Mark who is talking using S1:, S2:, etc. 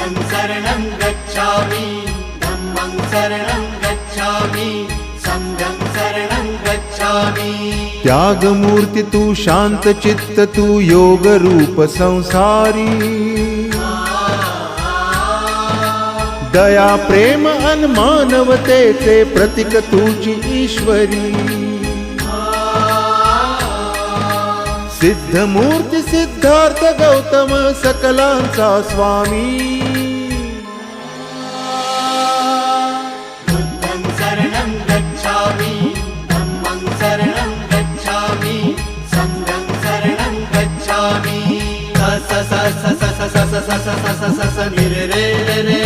S1: बुद्धं शरणं गच्छामि धम्मं शरणं गच्छामि संघं शरणं गच्छामि।
S2: त्याग मूर्ति तू शांत चित्त तू योग रूप संसारी दया प्रेम अन मानवतेचे प्रतीक तुझी ईश्वरी सिद्ध मूर्ति सिद्धार्थ गौतम सकलांचा स्वामी
S1: बुद्धं शरणं गच्छामि धम्मं शरणं गच्छामि संघं शरणं गच्छामि। स स स स स स स स स स स स नि रे रे रे